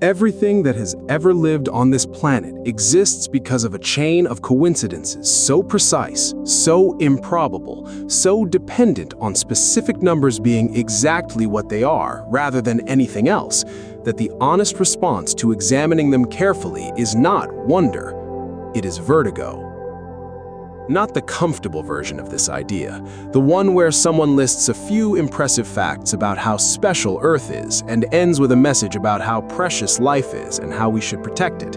Everything that has ever lived on this planet exists because of a chain of coincidences so precise, so improbable, so dependent on specific numbers being exactly what they are rather than anything else, that the honest response to examining them carefully is not wonder, it is vertigo. Not the comfortable version of this idea, the one where someone lists a few impressive facts about how special Earth is and ends with a message about how precious life is and how we should protect it.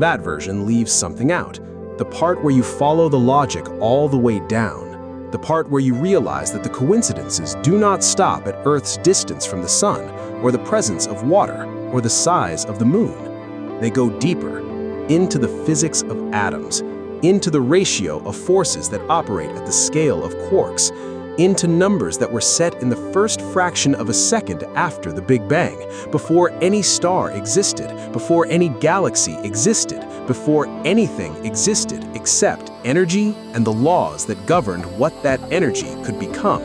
That version leaves something out, the part where you follow the logic all the way down, the part where you realize that the coincidences do not stop at Earth's distance from the sun, or the presence of water, or the size of the moon. They go deeper, into the physics of atoms, into the ratio of forces that operate at the scale of quarks, into numbers that were set in the first fraction of a second after the Big Bang, before any star existed, before any galaxy existed, before anything existed except energy and the laws that governed what that energy could become.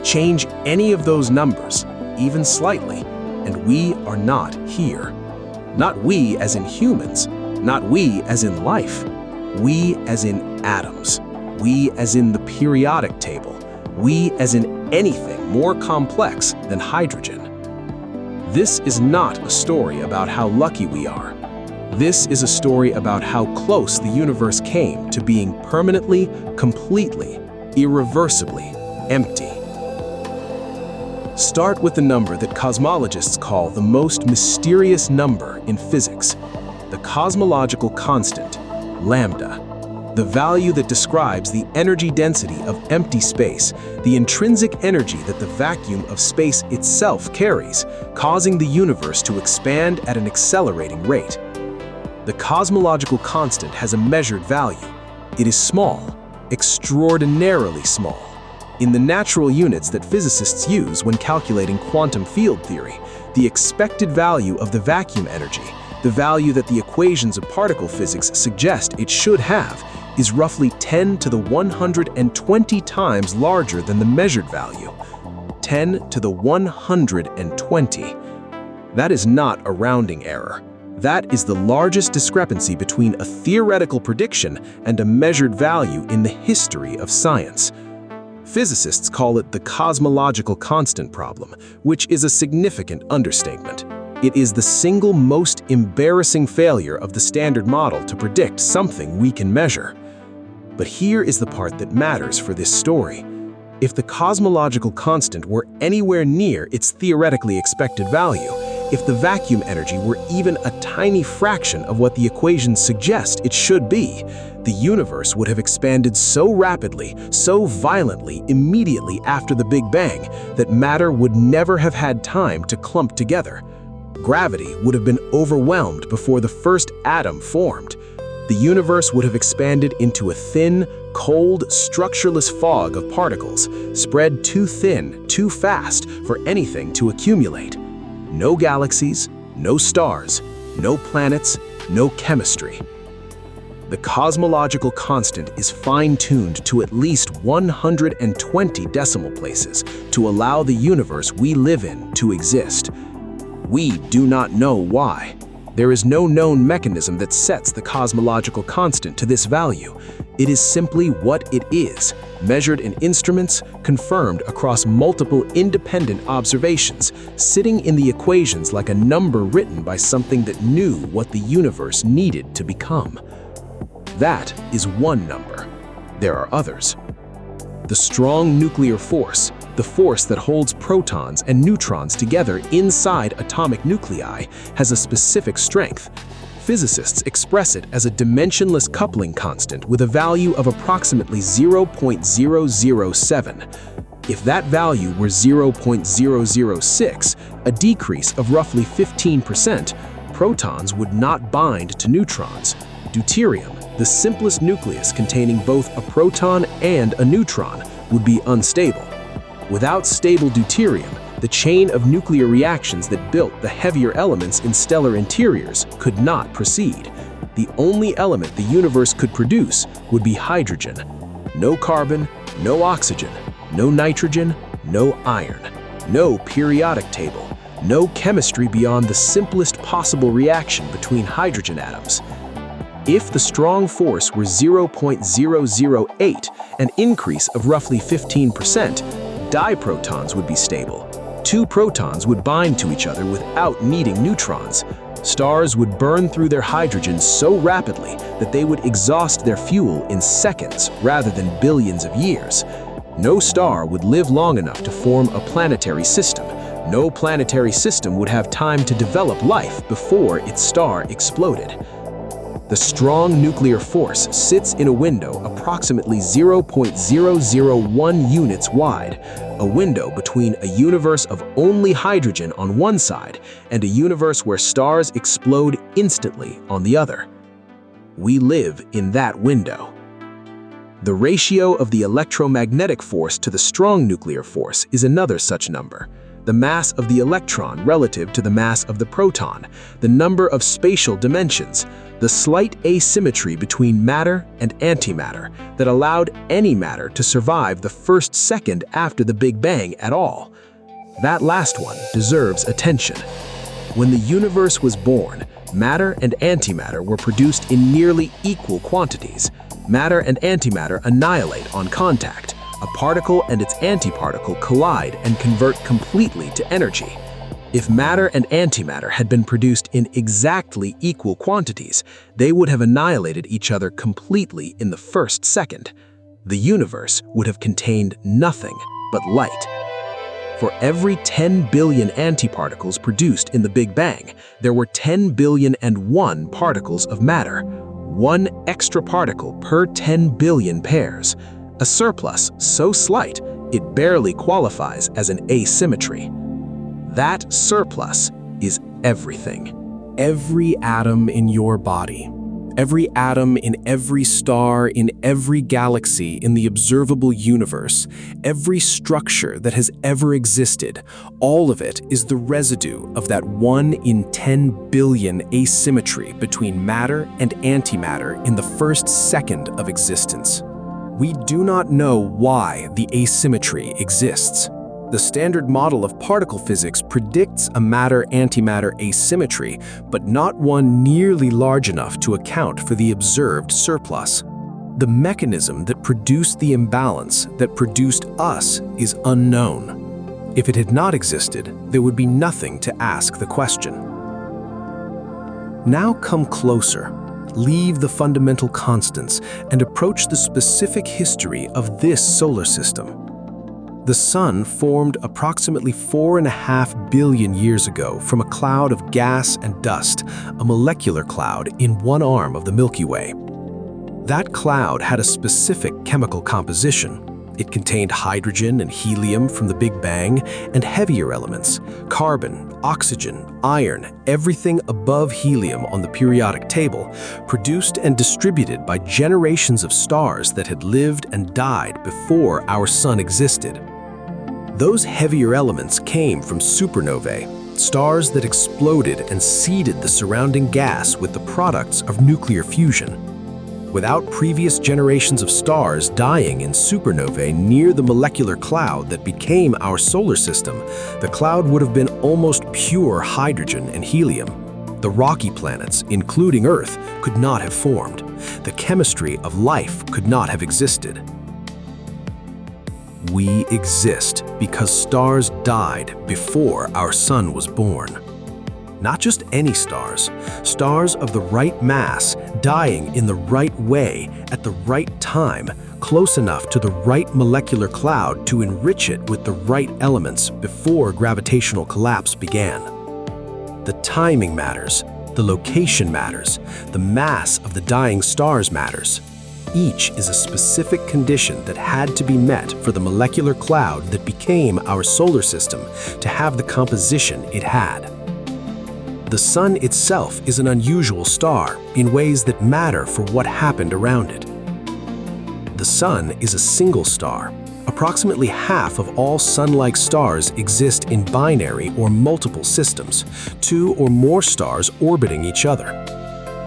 Change any of those numbers, even slightly, and we are not here. Not we as in humans, not we as in life. We as in atoms, we as in the periodic table, we as in anything more complex than hydrogen. This is not a story about how lucky we are. This is a story about how close the universe came to being permanently, completely, irreversibly empty. Start with the number that cosmologists call the most mysterious number in physics, the cosmological constant, lambda, the value that describes the energy density of empty space, the intrinsic energy that the vacuum of space itself carries, causing the universe to expand at an accelerating rate. The cosmological constant has a measured value. It is small, extraordinarily small, in the natural units that physicists use when calculating quantum field theory, the expected value of the vacuum energy, the value that the equations of particle physics suggest it should have, is roughly 10 to the 120 times larger than the measured value. 10 to the 120. That is not a rounding error. That is the largest discrepancy between a theoretical prediction and a measured value in the history of science. Physicists call it the cosmological constant problem, which is a significant understatement. It is the single most embarrassing failure of the standard model to predict something we can measure. But here is the part that matters for this story. If the cosmological constant were anywhere near its theoretically expected value, if the vacuum energy were even a tiny fraction of what the equations suggest it should be, the universe would have expanded so rapidly, so violently, immediately after the Big Bang, that matter would never have had time to clump together. Gravity would have been overwhelmed before the first atom formed. The universe would have expanded into a thin, cold, structureless fog of particles, spread too thin, too fast for anything to accumulate. No galaxies, no stars, no planets, no chemistry. The cosmological constant is fine-tuned to at least 120 decimal places to allow the universe we live in to exist. We do not know why. There is no known mechanism that sets the cosmological constant to this value. It is simply what it is, measured in instruments, confirmed across multiple independent observations, sitting in the equations like a number written by something that knew what the universe needed to become. That is one number. There are others. The strong nuclear force, the force that holds protons and neutrons together inside atomic nuclei, has a specific strength. Physicists express it as a dimensionless coupling constant with a value of approximately 0.007. If that value were 0.006, a decrease of roughly 15%, protons would not bind to neutrons. Deuterium, the simplest nucleus containing both a proton and a neutron, would be unstable. Without stable deuterium, the chain of nuclear reactions that built the heavier elements in stellar interiors could not proceed. The only element the universe could produce would be hydrogen. No carbon, no oxygen, no nitrogen, no iron, no periodic table, No chemistry beyond the simplest possible reaction between hydrogen atoms. If the strong force were 0.008, an increase of roughly 15%, diprotons would be stable. Two protons would bind to each other without needing neutrons. Stars would burn through their hydrogen so rapidly that they would exhaust their fuel in seconds rather than billions of years. No star would live long enough to form a planetary system. No planetary system would have time to develop life before its star exploded. The strong nuclear force sits in a window approximately 0.001 units wide, a window between a universe of only hydrogen on one side and a universe where stars explode instantly on the other. We live in that window. The ratio of the electromagnetic force to the strong nuclear force is another such number. The mass of the electron relative to the mass of the proton, the number of spatial dimensions, the slight asymmetry between matter and antimatter that allowed any matter to survive the first second after the Big Bang at all. That last one deserves attention. When the universe was born, matter and antimatter were produced in nearly equal quantities. Matter and antimatter annihilate on contact. A particle and its antiparticle collide and convert completely to energy. If matter and antimatter had been produced in exactly equal quantities, they would have annihilated each other completely in the first second. The universe would have contained nothing but light. For every 10 billion antiparticles produced in the Big Bang, there were 10 billion and 1 particles of matter, one extra particle per 10 billion pairs. A surplus so slight, it barely qualifies as an asymmetry. That surplus is everything. Every atom in your body, every atom in every star, in every galaxy in the observable universe, every structure that has ever existed, all of it is the residue of that 1 in 10 billion asymmetry between matter and antimatter in the first second of existence. We do not know why the asymmetry exists. The standard model of particle physics predicts a matter-antimatter asymmetry, but not one nearly large enough to account for the observed surplus. The mechanism that produced the imbalance that produced us is unknown. If it had not existed, there would be nothing to ask the question. Now come closer. Leave the fundamental constants and approach the specific history of this solar system. The Sun formed approximately 4.5 billion years ago from a cloud of gas and dust, a molecular cloud in one arm of the Milky Way. That cloud had a specific chemical composition. It contained hydrogen and helium from the Big Bang and heavier elements, carbon, oxygen, iron, everything above helium on the periodic table, produced and distributed by generations of stars that had lived and died before our Sun existed. Those heavier elements came from supernovae, stars that exploded and seeded the surrounding gas with the products of nuclear fusion. Without previous generations of stars dying in supernovae near the molecular cloud that became our solar system, the cloud would have been almost pure hydrogen and helium. The rocky planets, including Earth, could not have formed. The chemistry of life could not have existed. We exist because stars died before our Sun was born. Not just any stars, stars of the right mass, dying in the right way, at the right time, close enough to the right molecular cloud to enrich it with the right elements before gravitational collapse began. The timing matters, the location matters, the mass of the dying stars matters. Each is a specific condition that had to be met for the molecular cloud that became our solar system to have the composition it had. The Sun itself is an unusual star in ways that matter for what happened around it. The Sun is a single star. Approximately half of all Sun-like stars exist in binary or multiple systems, two or more stars orbiting each other.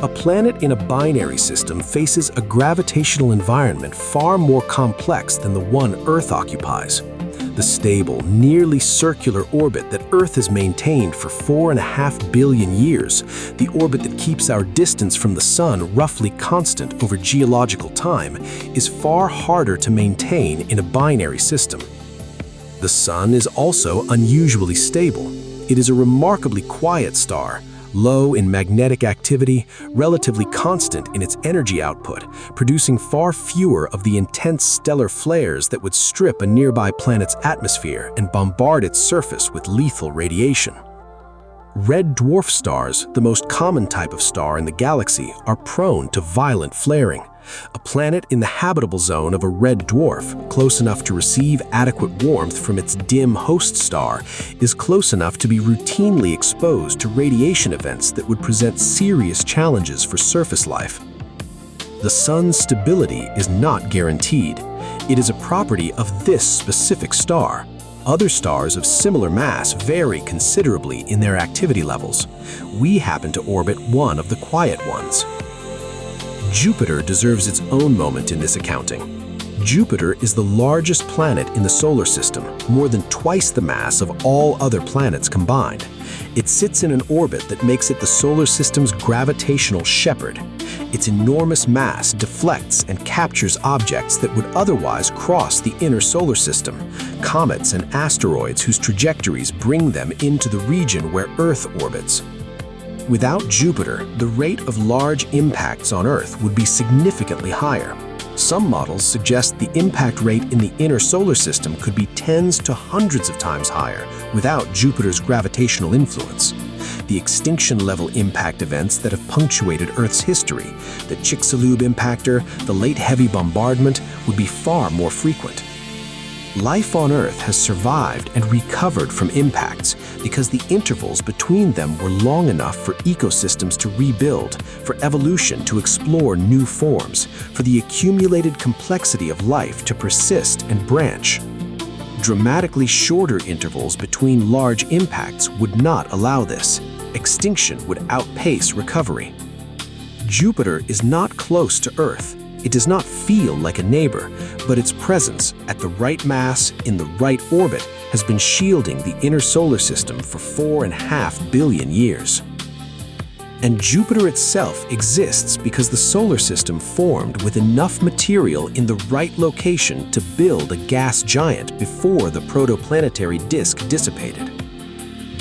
A planet in a binary system faces a gravitational environment far more complex than the one Earth occupies. The stable, nearly circular orbit that Earth has maintained for 4.5 billion years, the orbit that keeps our distance from the Sun roughly constant over geological time, is far harder to maintain in a binary system. The Sun is also unusually stable. It is a remarkably quiet star, low in magnetic activity, relatively constant in its energy output, producing far fewer of the intense stellar flares that would strip a nearby planet's atmosphere and bombard its surface with lethal radiation. Red dwarf stars, the most common type of star in the galaxy, are prone to violent flaring. A planet in the habitable zone of a red dwarf, close enough to receive adequate warmth from its dim host star, is close enough to be routinely exposed to radiation events that would present serious challenges for surface life. The Sun's stability is not guaranteed. It is a property of this specific star. Other stars of similar mass vary considerably in their activity levels. We happen to orbit one of the quiet ones. Jupiter deserves its own moment in this accounting. Jupiter is the largest planet in the solar system, more than twice the mass of all other planets combined. It sits in an orbit that makes it the solar system's gravitational shepherd. Its enormous mass deflects and captures objects that would otherwise cross the inner solar system, comets and asteroids whose trajectories bring them into the region where Earth orbits. Without Jupiter, the rate of large impacts on Earth would be significantly higher. Some models suggest the impact rate in the inner solar system could be tens to hundreds of times higher without Jupiter's gravitational influence. The extinction-level impact events that have punctuated Earth's history, the Chicxulub impactor, the late heavy bombardment, would be far more frequent. Life on Earth has survived and recovered from impacts because the intervals between them were long enough for ecosystems to rebuild, for evolution to explore new forms, for the accumulated complexity of life to persist and branch. Dramatically shorter intervals between large impacts would not allow this. Extinction would outpace recovery. Jupiter is not close to Earth. It does not feel like a neighbor, but its presence at the right mass in the right orbit has been shielding the inner solar system for 4.5 billion years. And Jupiter itself exists because the solar system formed with enough material in the right location to build a gas giant before the protoplanetary disk dissipated.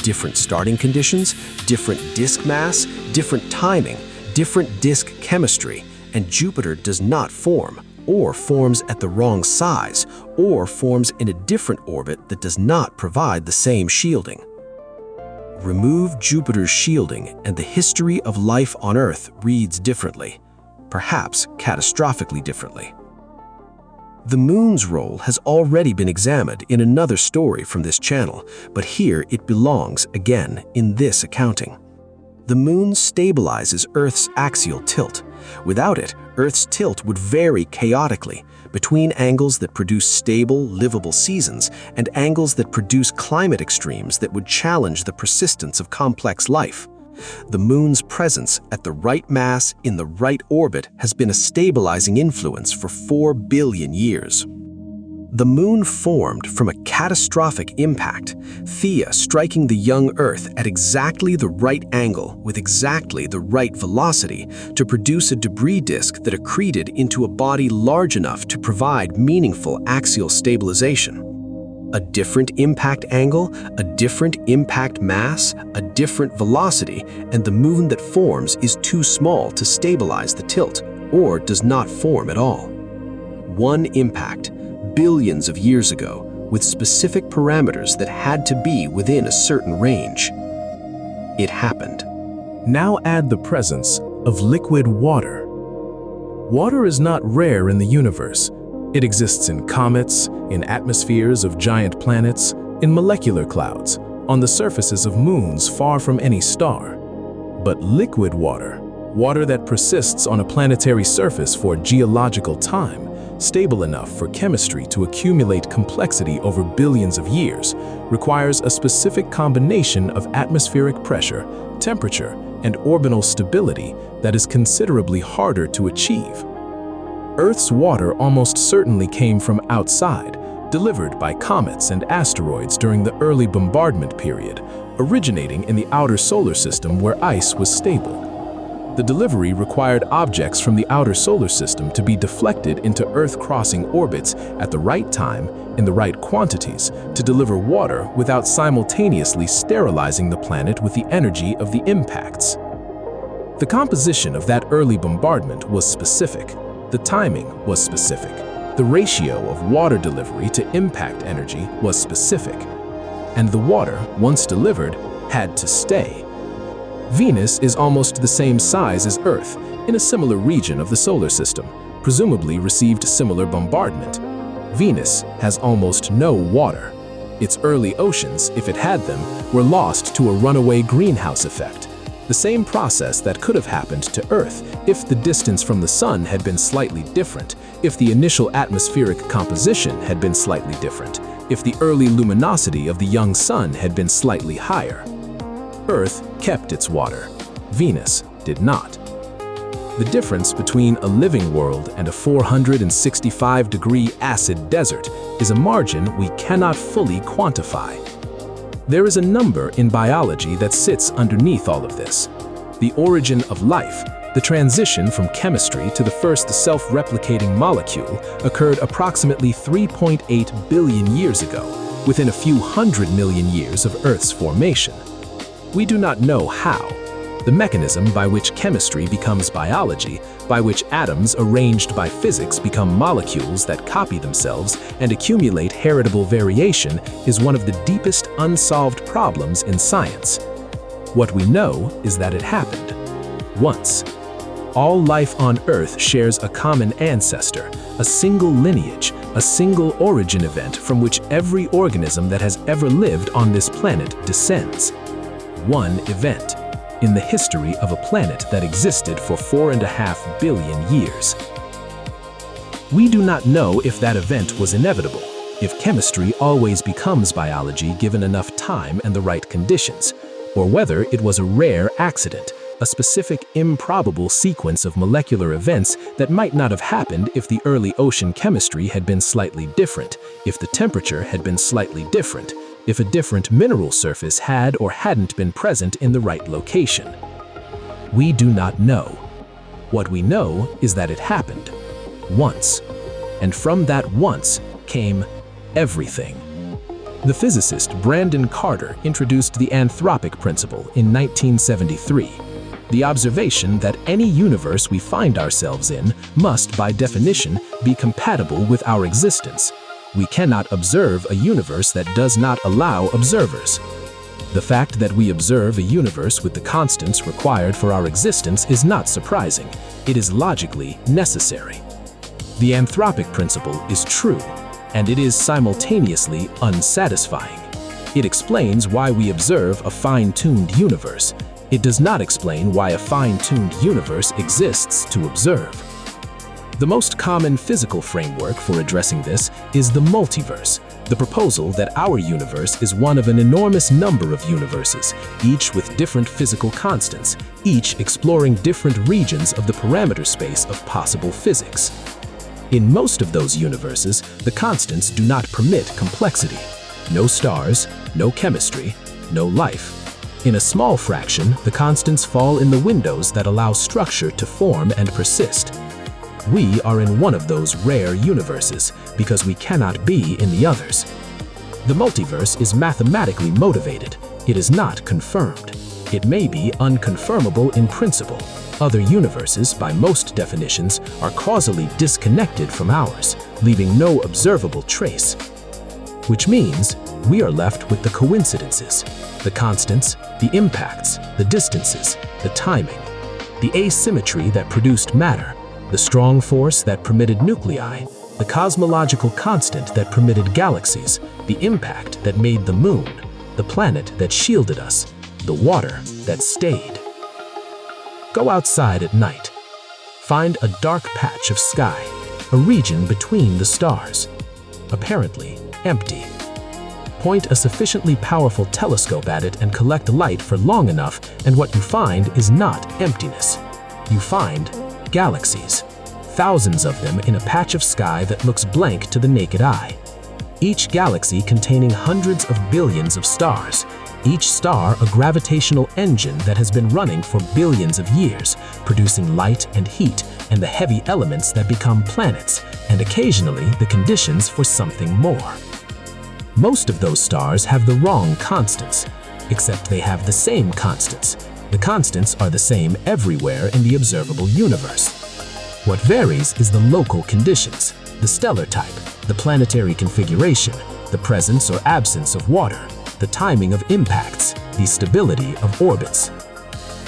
Different starting conditions, different disk mass, different timing, different disk chemistry, and Jupiter does not form, or forms at the wrong size, or forms in a different orbit that does not provide the same shielding. Remove Jupiter's shielding and the history of life on Earth reads differently, perhaps catastrophically differently. The Moon's role has already been examined in another story from this channel, but here it belongs again in this accounting. The Moon stabilizes Earth's axial tilt. Without it, Earth's tilt would vary chaotically between angles that produce stable, livable seasons and angles that produce climate extremes that would challenge the persistence of complex life. The Moon's presence at the right mass in the right orbit has been a stabilizing influence for 4 billion years. The Moon formed from a catastrophic impact, Theia striking the young Earth at exactly the right angle with exactly the right velocity to produce a debris disk that accreted into a body large enough to provide meaningful axial stabilization. A different impact angle, a different impact mass, a different velocity, and the Moon that forms is too small to stabilize the tilt, or does not form at all. One impact, billions of years ago, with specific parameters that had to be within a certain range. It happened. Now add the presence of liquid water. Water is not rare in the universe. It exists in comets, in atmospheres of giant planets, in molecular clouds, on the surfaces of moons far from any star. But liquid water, water that persists on a planetary surface for geological time, stable enough for chemistry to accumulate complexity over billions of years, requires a specific combination of atmospheric pressure, temperature, and orbital stability that is considerably harder to achieve. Earth's water almost certainly came from outside, delivered by comets and asteroids during the early bombardment period, originating in the outer solar system where ice was stable. The delivery required objects from the outer solar system to be deflected into Earth-crossing orbits at the right time, in the right quantities, to deliver water without simultaneously sterilizing the planet with the energy of the impacts. The composition of that early bombardment was specific. The timing was specific. The ratio of water delivery to impact energy was specific. And the water, once delivered, had to stay. Venus is almost the same size as Earth, in a similar region of the solar system, presumably received similar bombardment. Venus has almost no water. Its early oceans, if it had them, were lost to a runaway greenhouse effect, the same process that could have happened to Earth if the distance from the Sun had been slightly different, if the initial atmospheric composition had been slightly different, if the early luminosity of the young Sun had been slightly higher. Earth kept its water. Venus did not. The difference between a living world and a 465-degree acid desert is a margin we cannot fully quantify. There is a number in biology that sits underneath all of this. The origin of life, the transition from chemistry to the first self-replicating molecule, occurred approximately 3.8 billion years ago, within a few 100 million years of Earth's formation. We do not know how. The mechanism by which chemistry becomes biology, by which atoms arranged by physics become molecules that copy themselves and accumulate heritable variation, is one of the deepest unsolved problems in science. What we know is that it happened. Once. All life on Earth shares a common ancestor, a single lineage, a single origin event from which every organism that has ever lived on this planet descends. One event in the history of a planet that existed for 4.5 billion years. We do not know if that event was inevitable, if chemistry always becomes biology given enough time and the right conditions, or whether it was a rare accident, a specific improbable sequence of molecular events that might not have happened if the early ocean chemistry had been slightly different, if the temperature had been slightly different, if a different mineral surface had or hadn't been present in the right location. We do not know. What we know is that it happened. Once. And from that once came everything. The physicist Brandon Carter introduced the anthropic principle in 1973. The observation that any universe we find ourselves in must, by definition, be compatible with our existence. We cannot observe a universe that does not allow observers. The fact that we observe a universe with the constants required for our existence is not surprising. It is logically necessary. The anthropic principle is true, and it is simultaneously unsatisfying. It explains why we observe a fine-tuned universe. It does not explain why a fine-tuned universe exists to observe. The most common physical framework for addressing this is the multiverse, the proposal that our universe is one of an enormous number of universes, each with different physical constants, each exploring different regions of the parameter space of possible physics. In most of those universes, the constants do not permit complexity. No stars, no chemistry, no life. In a small fraction, the constants fall in the windows that allow structure to form and persist. We are in one of those rare universes because we cannot be in the others. The multiverse is mathematically motivated. It is not confirmed. It may be unconfirmable in principle. Other universes, by most definitions, are causally disconnected from ours, leaving no observable trace. Which means we are left with the coincidences, the constants, the impacts, the distances, the timing, the asymmetry that produced matter, the strong force that permitted nuclei, the cosmological constant that permitted galaxies, the impact that made the moon, the planet that shielded us, the water that stayed. Go outside at night. Find a dark patch of sky, a region between the stars, apparently empty. Point a sufficiently powerful telescope at it and collect light for long enough, and what you find is not emptiness. You find galaxies, thousands of them in a patch of sky that looks blank to the naked eye. each galaxy containing hundreds of billions of stars, each star a gravitational engine that has been running for billions of years, producing light and heat and the heavy elements that become planets, and occasionally the conditions for something more. Most of those stars have the wrong constants, except they have the same constants. The constants are the same everywhere in the observable universe. What varies is the local conditions, the stellar type, the planetary configuration, the presence or absence of water, the timing of impacts, the stability of orbits.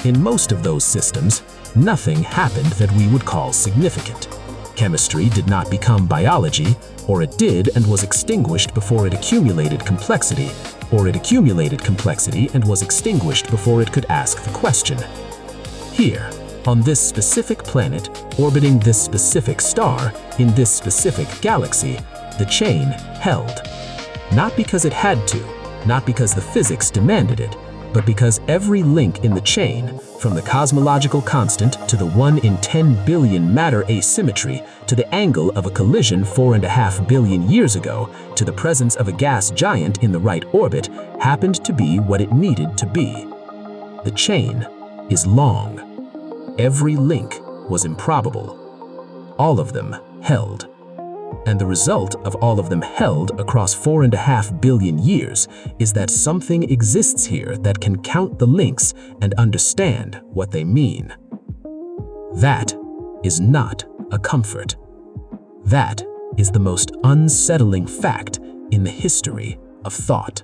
In most of those systems, nothing happened that we would call significant. Chemistry did not become biology, or it did and was extinguished before it accumulated complexity, or it accumulated complexity and was extinguished before it could ask the question. Here, on this specific planet, orbiting this specific star, in this specific galaxy, the chain held. Not because it had to, not because the physics demanded it, but because every link in the chain, from the cosmological constant to the 1 in 10 billion matter asymmetry, to the angle of a collision 4.5 billion years ago, to the presence of a gas giant in the right orbit, happened to be what it needed to be. The chain is long. Every link was improbable. All of them held. And the result of all of them held across 4.5 billion years is that something exists here that can count the links and understand what they mean. That is not a comfort. That is the most unsettling fact in the history of thought.